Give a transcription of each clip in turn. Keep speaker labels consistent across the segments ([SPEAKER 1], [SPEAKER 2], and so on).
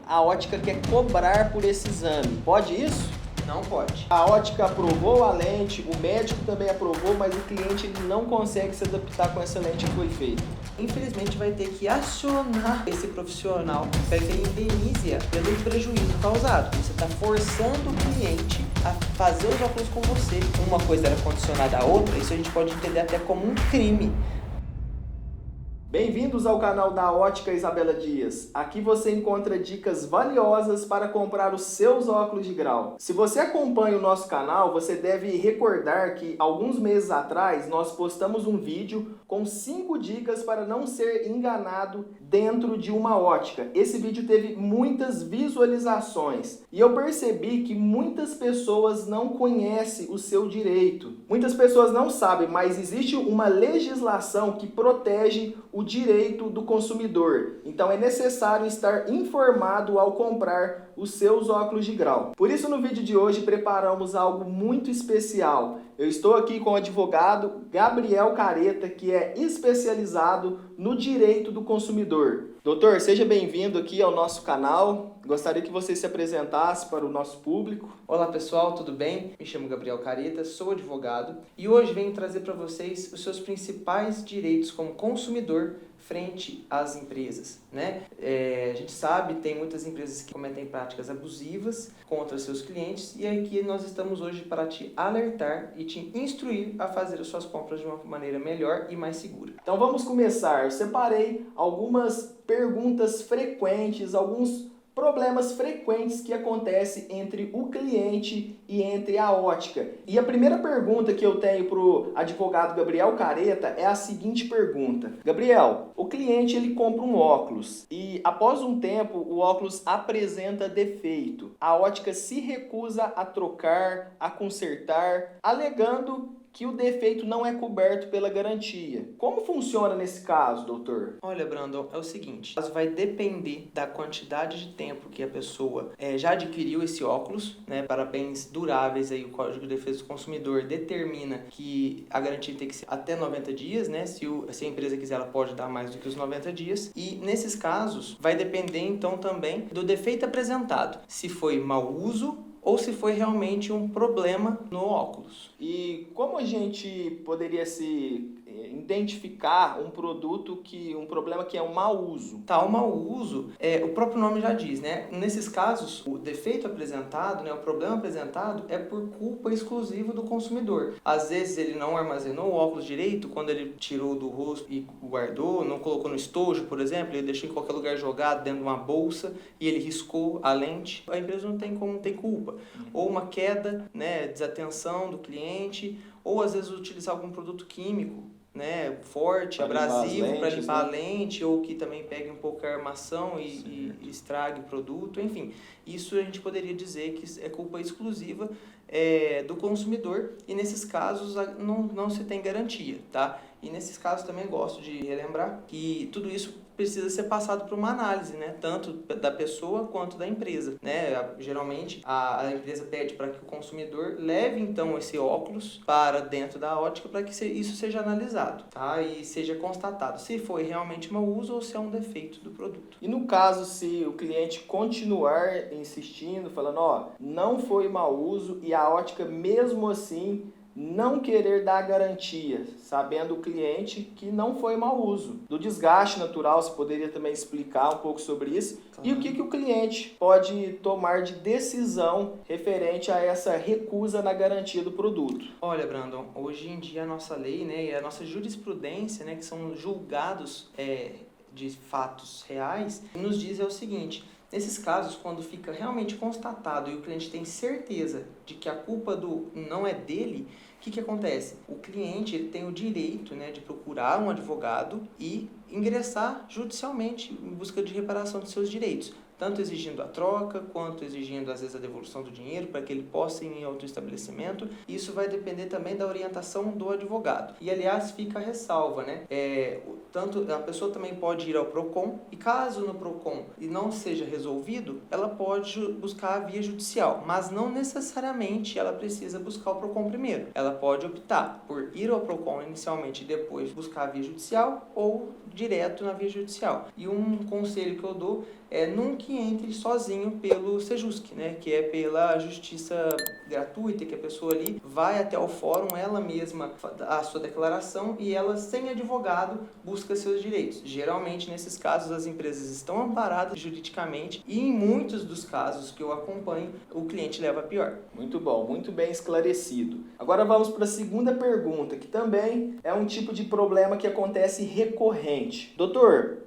[SPEAKER 1] a ótica quer cobrar por esse exame. Pode isso?
[SPEAKER 2] Não pode.
[SPEAKER 1] A ótica aprovou a lente, o médico também aprovou, mas o cliente ele não consegue se adaptar com essa lente que foi feita.
[SPEAKER 2] Infelizmente vai ter que acionar esse profissional para que ele indenize pelo prejuízo causado. Você está forçando o cliente a fazer os óculos com você. Uma coisa era condicionada à outra, isso a gente pode entender até como um crime.
[SPEAKER 1] Bem-vindos ao canal da Ótica Isabela Dias. Aqui você encontra dicas valiosas para comprar os seus óculos de grau. Se você acompanha o nosso canal, você deve recordar que alguns meses atrás nós postamos um vídeo com 5 dicas para não ser enganado dentro de uma ótica. Esse vídeo teve muitas visualizações e eu percebi que muitas pessoas não conhecem o seu direito. Muitas pessoas não sabem, mas existe uma legislação que protege o direito do consumidor. Então é necessário estar informado ao comprar os seus óculos de grau. Por isso no vídeo de hoje preparamos algo muito especial. Eu estou aqui com o advogado Gabriel Careta, que é especializado no direito do consumidor. Doutor, seja bem-vindo aqui ao nosso canal. Gostaria que você se apresentasse para o nosso público.
[SPEAKER 2] Olá pessoal, tudo bem? Me chamo Gabriel Careta, sou advogado e hoje venho trazer para vocês os seus principais direitos como consumidor frente às empresas, né? A gente sabe, tem muitas empresas que cometem práticas abusivas contra seus clientes e aqui nós estamos hoje para te alertar e te instruir a fazer as suas compras de uma maneira melhor e mais segura.
[SPEAKER 1] Então vamos começar. Eu separei algumas perguntas frequentes, alguns problemas frequentes que acontecem entre o cliente e entre a ótica. E a primeira pergunta que eu tenho para o advogado Gabriel Careta é a seguinte pergunta. Gabriel, o cliente ele compra um óculos e após um tempo o óculos apresenta defeito. A ótica se recusa a trocar, a consertar, alegando que o defeito não é coberto pela garantia. Como funciona nesse caso, doutor?
[SPEAKER 2] Olha, Brandon, é o seguinte, isso vai depender da quantidade de tempo que a pessoa já adquiriu esse óculos, né, para bens duráveis. Aí o Código de Defesa do Consumidor determina que a garantia tem que ser até 90 dias, né? Se a empresa quiser, ela pode dar mais do que os 90 dias. E nesses casos, vai depender então também do defeito apresentado, se foi mau uso ou se foi realmente um problema no óculos.
[SPEAKER 1] E como a gente poderia se identificar um problema que é um mau uso?
[SPEAKER 2] Tá, o mau uso, o próprio nome já diz, né? Nesses casos, o defeito apresentado, né, o problema apresentado é por culpa exclusiva do consumidor. Às vezes ele não armazenou o óculos direito quando ele tirou do rosto e guardou, não colocou no estojo, por exemplo, ele deixou em qualquer lugar jogado dentro de uma bolsa e ele riscou a lente. A empresa não tem culpa. Ou uma queda, né, desatenção do cliente, ou às vezes utilizar algum produto químico, né, forte, abrasivo para limpar a lente, ou que também pegue um pouco a armação e estrague o produto, enfim. Isso a gente poderia dizer que é culpa exclusiva do consumidor e nesses casos não se tem garantia, tá? E nesses casos também gosto de relembrar que tudo isso precisa ser passado por uma análise, né? Tanto da pessoa quanto da empresa, né? Geralmente a empresa pede para que o consumidor leve então esse óculos para dentro da ótica para que isso seja analisado, tá? E seja constatado se foi realmente mau uso ou se é um defeito do produto.
[SPEAKER 1] E no caso, se o cliente continuar insistindo, falando, não foi mau uso e a ótica mesmo assim não querer dar garantia, sabendo o cliente que não foi mau uso. Do desgaste natural, você poderia também explicar um pouco sobre isso? Claro. E o que o cliente pode tomar de decisão referente a essa recusa na garantia do produto?
[SPEAKER 2] Olha, Brandon, hoje em dia a nossa lei, né, e a nossa jurisprudência, né, que são julgados de fatos reais, nos diz o seguinte: nesses casos, quando fica realmente constatado e o cliente tem certeza de que a culpa não é dele, o que acontece? O cliente ele tem o direito, né, de procurar um advogado e ingressar judicialmente em busca de reparação de seus direitos, tanto exigindo a troca, quanto exigindo, às vezes, a devolução do dinheiro para que ele possa ir em outro estabelecimento. Isso vai depender também da orientação do advogado. E, aliás, fica a ressalva, né? Tanto a pessoa também pode ir ao PROCON e, caso no PROCON não seja resolvido, ela pode buscar a via judicial, mas não necessariamente ela precisa buscar o PROCON primeiro. Ela pode optar por ir ao PROCON inicialmente e depois buscar a via judicial ou direto na via judicial. E um conselho que eu dou é nunca que entre sozinho pelo Sejusc, né? Que é pela justiça gratuita, que a pessoa ali vai até o fórum, ela mesma a sua declaração e ela, sem advogado, busca seus direitos. Geralmente, nesses casos, as empresas estão amparadas juridicamente e em muitos dos casos que eu acompanho, o cliente leva a pior.
[SPEAKER 1] Muito bom, muito bem esclarecido. Agora vamos para a segunda pergunta, que também é um tipo de problema que acontece recorrente. Doutor,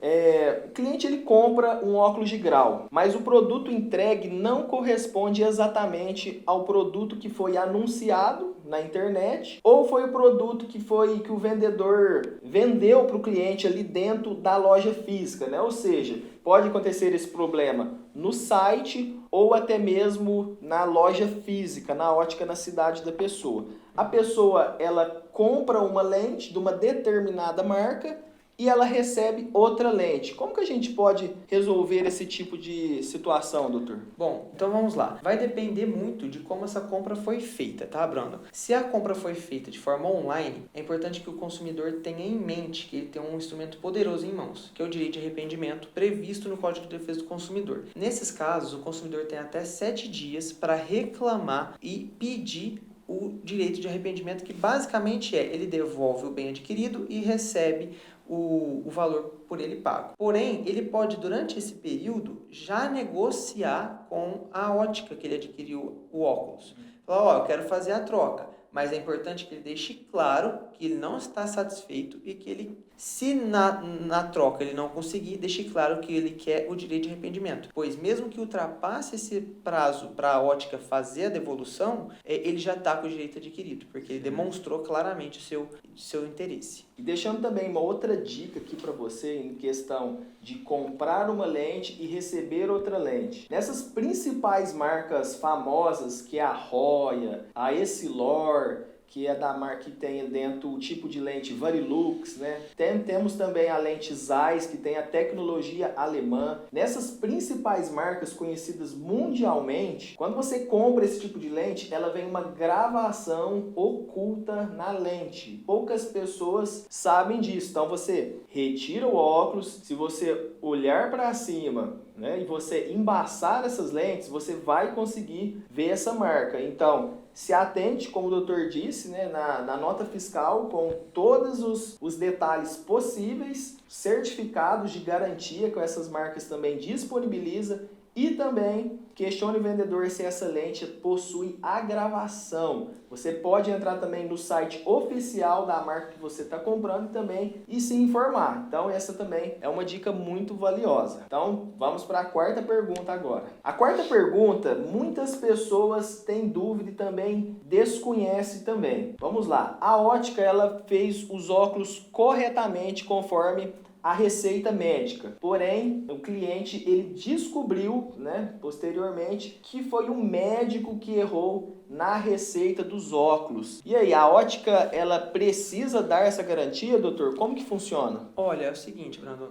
[SPEAKER 1] o cliente ele compra um óculos de grau, mas o produto entregue não corresponde exatamente ao produto que foi anunciado na internet, ou foi o produto que o vendedor vendeu para o cliente ali dentro da loja física, né? Ou seja, pode acontecer esse problema no site ou até mesmo na loja física, na ótica na cidade da pessoa. A pessoa ela compra uma lente de uma determinada marca e ela recebe outra lente. Como que a gente pode resolver esse tipo de situação, doutor?
[SPEAKER 2] Bom, então vamos lá. Vai depender muito de como essa compra foi feita, tá, Brandon? Se a compra foi feita de forma online, é importante que o consumidor tenha em mente que ele tem um instrumento poderoso em mãos, que é o direito de arrependimento previsto no Código de Defesa do Consumidor. Nesses casos, o consumidor tem até 7 dias para reclamar e pedir o direito de arrependimento, que basicamente ele devolve o bem adquirido e recebe o valor por ele pago. Porém, ele pode, durante esse período, já negociar com a ótica que ele adquiriu o óculos. Falar, eu quero fazer a troca, mas é importante que ele deixe claro que ele não está satisfeito e que ele, se na troca ele não conseguir, deixe claro que ele quer o direito de arrependimento. Pois mesmo que ultrapasse esse prazo para a ótica fazer a devolução, ele já está com o direito adquirido, porque ele demonstrou claramente o seu interesse.
[SPEAKER 1] E deixando também uma outra dica aqui para você em questão de comprar uma lente e receber outra lente. Nessas principais marcas famosas, que é a Roya, a Essilor, que é da marca que tem dentro o tipo de lente Varilux, né? Temos também a lente Zeiss, que tem a tecnologia alemã. Nessas principais marcas conhecidas mundialmente, quando você compra esse tipo de lente, ela vem uma gravação oculta na lente. Poucas pessoas sabem disso. Então você retira o óculos, se você olhar para cima, né, e você embaçar essas lentes, você vai conseguir ver essa marca. Então, se atente, como o doutor disse, né, na nota fiscal, com todos os detalhes possíveis, certificados de garantia que essas marcas também disponibiliza, e também questione o vendedor se essa lente possui a gravação. Você pode entrar também no site oficial da marca que você está comprando também e se informar. Então essa também é uma dica muito valiosa. Então vamos para a quarta pergunta agora. A quarta pergunta, muitas pessoas têm dúvida e também desconhecem também. Vamos lá. A ótica ela fez os óculos corretamente conforme a receita médica. Porém, o cliente ele descobriu, né, posteriormente, que foi o médico que errou na receita dos óculos. E aí, a ótica ela precisa dar essa garantia, doutor? Como que funciona?
[SPEAKER 2] Olha, é o seguinte, Brandon,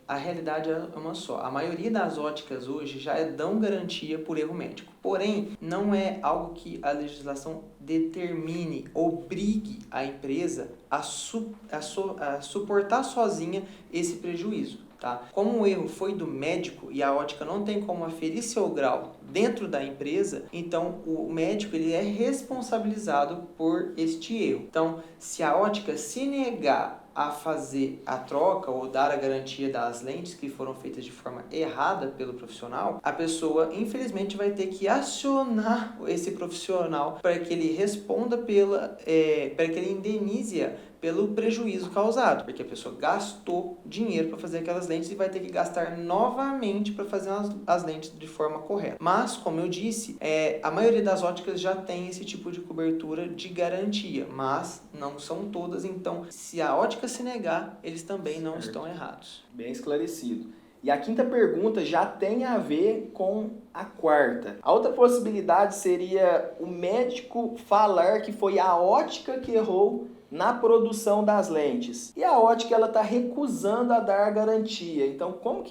[SPEAKER 2] a realidade é uma só. A maioria das óticas hoje já dão garantia por erro médico. Porém, não é algo que a legislação determine, obrigue a empresa a suportar sozinha esse prejuízo. Tá? Como o erro foi do médico e a ótica não tem como aferir seu grau dentro da empresa, então o médico ele é responsabilizado por este erro. Então, se a ótica se negar a fazer a troca ou dar a garantia das lentes que foram feitas de forma errada pelo profissional, a pessoa infelizmente vai ter que acionar esse profissional para que ele responda para que ele indenize pelo prejuízo causado, porque a pessoa gastou dinheiro para fazer aquelas lentes e vai ter que gastar novamente para fazer as lentes de forma correta. Mas, como eu disse, a maioria das óticas já tem esse tipo de cobertura de garantia, mas não são todas, então se a ótica se negar, eles também não estão errados.
[SPEAKER 1] Bem esclarecido. E a quinta pergunta já tem a ver com a quarta. A outra possibilidade seria o médico falar que foi a ótica que errou na produção das lentes. E a ótica ela está recusando a dar garantia. Então, como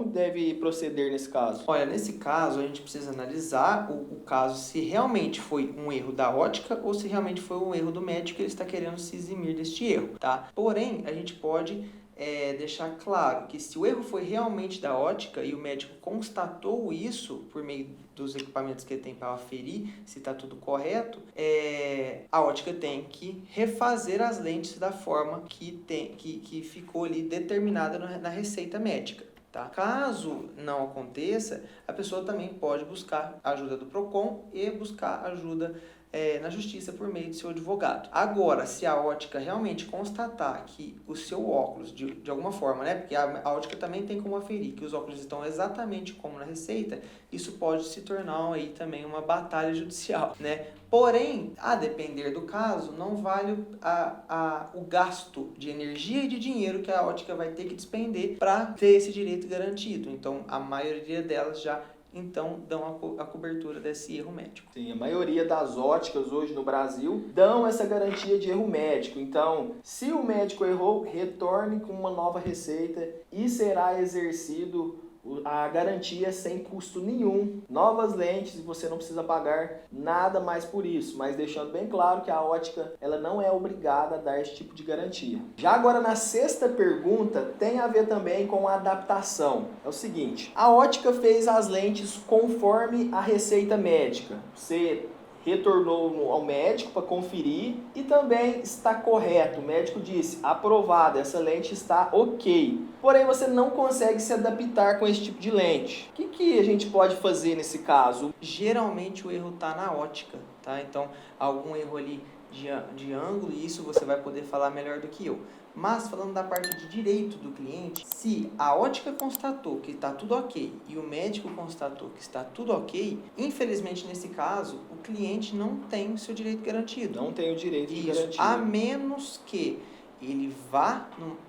[SPEAKER 1] deve proceder nesse caso?
[SPEAKER 2] Olha, nesse caso a gente precisa analisar o caso se realmente foi um erro da ótica ou se realmente foi um erro do médico que ele está querendo se eximir deste erro, tá? Porém, a gente pode deixar claro que se o erro foi realmente da ótica e o médico constatou isso por meio dos equipamentos que ele tem para aferir se está tudo correto, a ótica tem que refazer as lentes da forma que ficou ali determinada na receita médica. Tá? Caso não aconteça, a pessoa também pode buscar a ajuda do PROCON e buscar ajuda na justiça por meio do seu advogado. Agora, se a ótica realmente constatar que o seu óculos, de alguma forma, né, porque a ótica também tem como aferir que os óculos estão exatamente como na receita, isso pode se tornar aí também uma batalha judicial, né? Porém, a depender do caso, não vale o gasto de energia e de dinheiro que a ótica vai ter que despender para ter esse direito garantido. Então, a maioria delas já dão a cobertura desse erro médico.
[SPEAKER 1] Sim, a maioria das óticas hoje no Brasil dão essa garantia de erro médico. Então, se o médico errou, retorne com uma nova receita e será exercido a garantia sem custo nenhum. Novas lentes, você não precisa pagar nada mais por isso, mas deixando bem claro que a ótica ela não é obrigada a dar esse tipo de garantia. Já agora na sexta pergunta tem a ver também com a adaptação. É o seguinte, a ótica fez as lentes conforme a receita médica. Você retornou ao médico para conferir e também está correto. O médico disse, aprovado, essa lente está ok. Porém, você não consegue se adaptar com esse tipo de lente. O que a gente pode fazer nesse caso?
[SPEAKER 2] Geralmente o erro está na ótica, tá? Então, algum erro ali de ângulo, e isso você vai poder falar melhor do que eu. Mas, falando da parte de direito do cliente, se a ótica constatou que está tudo ok e o médico constatou que está tudo ok, infelizmente, nesse caso, o cliente não tem o seu direito garantido.
[SPEAKER 1] Não tem o direito de garantia.
[SPEAKER 2] A menos que ele vá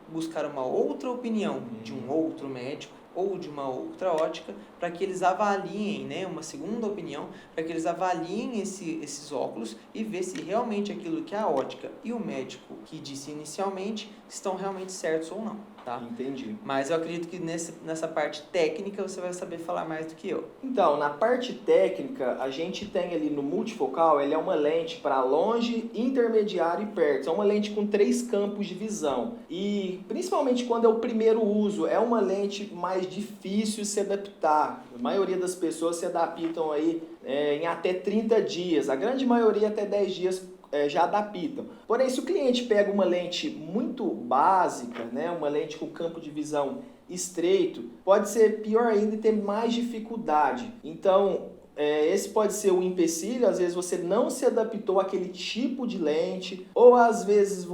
[SPEAKER 2] buscar uma outra opinião de um outro médico ou de uma outra ótica, para que eles avaliem, né, uma segunda opinião, para que eles avaliem esses óculos e ver se realmente aquilo que a ótica e o médico que disse inicialmente estão realmente certos ou não. Tá?
[SPEAKER 1] Entendi.
[SPEAKER 2] Mas eu acredito que nessa parte técnica você vai saber falar mais do que eu.
[SPEAKER 1] Então, na parte técnica, a gente tem ali no multifocal, ele é uma lente para longe, intermediário e perto. É uma lente com 3 campos de visão. E, principalmente quando é o primeiro uso, é uma lente mais difícil de se adaptar. A maioria das pessoas se adaptam aí em até 30 dias. A grande maioria até 10 dias já adaptam. Porém, se o cliente pega uma lente muito básica, né, uma lente com campo de visão estreito, pode ser pior ainda e ter mais dificuldade. Então, esse pode ser um empecilho, às vezes você não se adaptou àquele tipo de lente, ou às vezes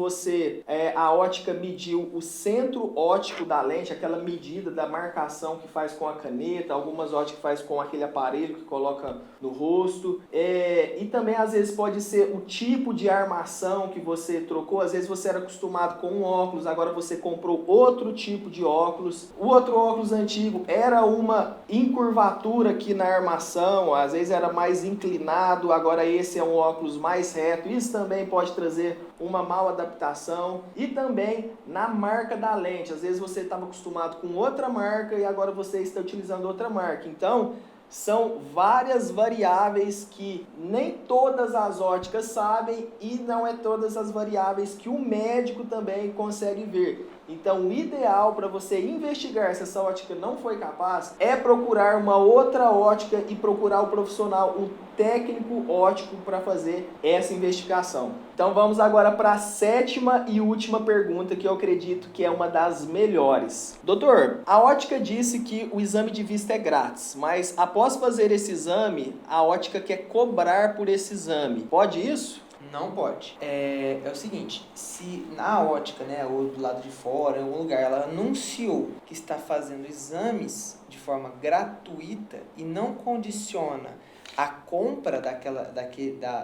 [SPEAKER 1] a ótica mediu o centro óptico da lente, aquela medida da marcação que faz com a caneta, algumas óticas faz com aquele aparelho que coloca no rosto, e também às vezes pode ser o tipo de armação que você trocou, às vezes você era acostumado com um óculos, agora você comprou outro tipo de óculos, o outro óculos antigo era uma encurvatura aqui na armação, às vezes era mais inclinado, agora esse é um óculos mais reto, isso também pode trazer uma mal adaptação. E também na marca da lente, às vezes você estava acostumado com outra marca e agora você está utilizando outra marca. Então, são várias variáveis que nem todas as óticas sabem e não é todas as variáveis que o médico também consegue ver. Então, o ideal para você investigar se essa ótica não foi capaz é procurar uma outra ótica e procurar o profissional, um técnico óptico para fazer essa investigação. Então, vamos agora para a 7ª e última pergunta, que eu acredito que é uma das melhores. Doutor, a ótica disse que o exame de vista é grátis, mas após fazer esse exame, a ótica quer cobrar por esse exame. Pode isso?
[SPEAKER 2] Não pode. É o seguinte, se na ótica, né, ou do lado de fora, em algum lugar, ela anunciou que está fazendo exames de forma gratuita e não condiciona a compra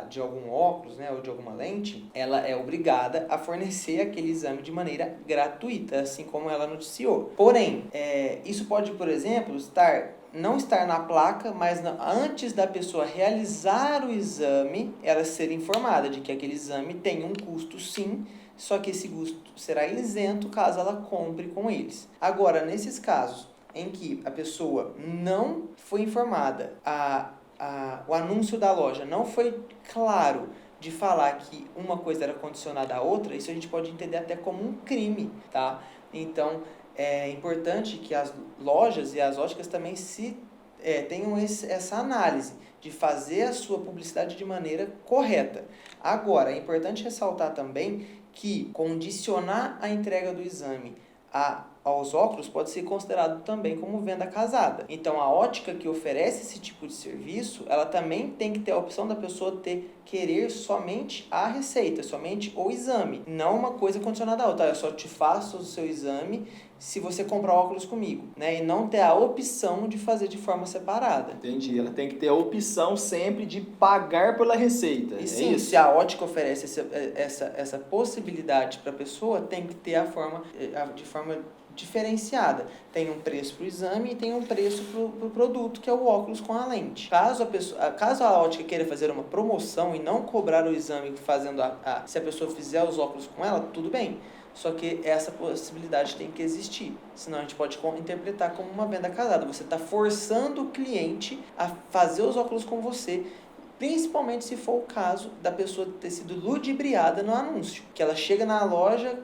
[SPEAKER 2] de algum óculos, né, ou de alguma lente, ela é obrigada a fornecer aquele exame de maneira gratuita, assim como ela noticiou. Porém, isso pode, por exemplo, não estar na placa, mas antes da pessoa realizar o exame, ela ser informada de que aquele exame tem um custo sim, só que esse custo será isento caso ela compre com eles. Agora, nesses casos em que a pessoa não foi informada, o anúncio da loja não foi claro de falar que uma coisa era condicionada à outra, isso a gente pode entender até como um crime, tá? Então, é importante que as lojas e as óticas também tenham essa análise de fazer a sua publicidade de maneira correta. Agora, é importante ressaltar também que condicionar a entrega do exame aos óculos pode ser considerado também como venda casada. Então, a ótica que oferece esse tipo de serviço, ela também tem que ter a opção da pessoa querer somente a receita, somente o exame, não uma coisa condicionada a outra. Eu só te faço o seu exame se você comprar óculos comigo, né? E não ter a opção de fazer de forma separada.
[SPEAKER 1] Entendi. Ela tem que ter a opção sempre de pagar pela receita.
[SPEAKER 2] E sim, se a ótica oferece essa possibilidade para a pessoa, tem que ter de forma diferenciada. Tem um preço para o exame e tem um preço para o produto, que é o óculos com a lente. Caso a ótica queira fazer uma promoção e não cobrar o exame se a pessoa fizer os óculos com ela, tudo bem. Só que essa possibilidade tem que existir. Senão a gente pode interpretar como uma venda casada. Você está forçando o cliente a fazer os óculos com você, principalmente se for o caso da pessoa ter sido ludibriada no anúncio. Que ela chega na loja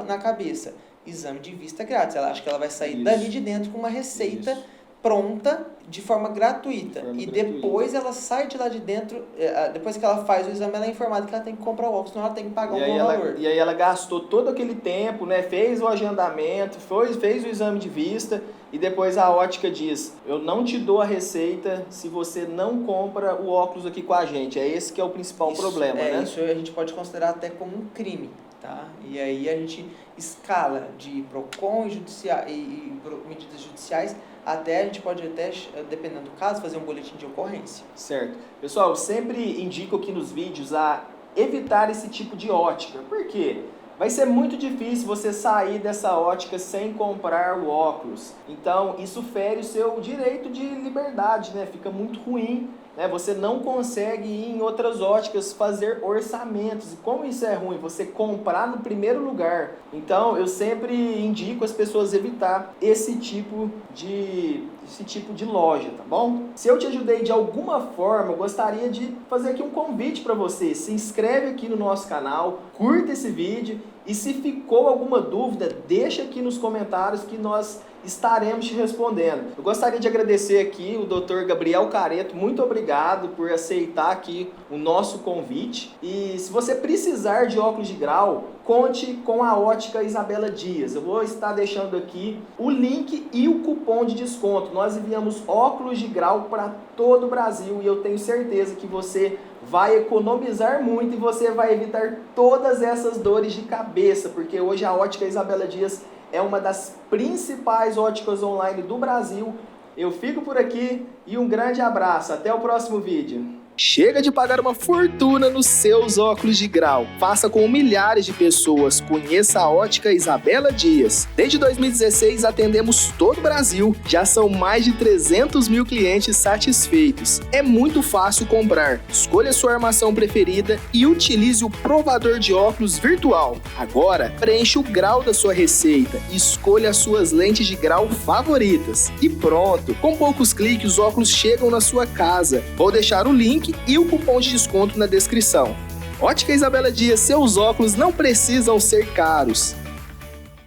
[SPEAKER 2] na cabeça, exame de vista grátis. Ela acha que ela vai sair dali de dentro com uma receita pronta de forma gratuita. Depois ela sai de lá de dentro, depois que ela faz o exame, ela é informada que ela tem que comprar o óculos, senão ela tem que pagar um valor.
[SPEAKER 1] E aí ela gastou todo aquele tempo, né? Fez o agendamento, fez o exame de vista, e depois a ótica diz: eu não te dou a receita se você não compra o óculos aqui com a gente. É esse que é o principal problema, né?
[SPEAKER 2] Isso a gente pode considerar até como um crime, tá? E aí a gente escala de PROCON e medidas judiciais, até a gente pode dependendo do caso, fazer um boletim de ocorrência.
[SPEAKER 1] Certo. Pessoal, eu sempre indico aqui nos vídeos a evitar esse tipo de ótica. Por quê? Vai ser muito difícil você sair dessa ótica sem comprar o óculos. Então, isso fere o seu direito de liberdade, né? Fica muito ruim, né? Você não consegue ir em outras óticas fazer orçamentos. E como isso é ruim, você comprar no primeiro lugar. Então, eu sempre indico as pessoas evitar esse tipo de loja, tá bom? Se eu te ajudei de alguma forma, eu gostaria de fazer aqui um convite para você. Se inscreve aqui no nosso canal, curta esse vídeo, e se ficou alguma dúvida, deixa aqui nos comentários que nós estaremos te respondendo. Eu gostaria de agradecer aqui o Dr. Gabriel Careto. Muito obrigado por aceitar aqui o nosso convite. E se você precisar de óculos de grau, conte com a Ótica Isabela Dias. Eu vou estar deixando aqui o link e o cupom de desconto. Nós enviamos óculos de grau para todo o Brasil e eu tenho certeza que você vai economizar muito e você vai evitar todas essas dores de cabeça, porque hoje a Ótica Isabela Dias é uma das principais óticas online do Brasil. Eu fico por aqui e um grande abraço. Até o próximo vídeo. Chega de pagar uma fortuna nos seus óculos de grau. Faça com milhares de pessoas. Conheça a Ótica Isabela Dias. Desde 2016 atendemos todo o Brasil. Já são mais de 300 mil clientes satisfeitos. É muito fácil comprar. Escolha sua armação preferida e utilize o provador de óculos virtual. Agora, preencha o grau da sua receita e escolha as suas lentes de grau favoritas. E pronto! Com poucos cliques, os óculos chegam na sua casa. Vou deixar o link e o cupom de desconto na descrição. Ótica Isabela Dias, seus óculos não precisam ser caros.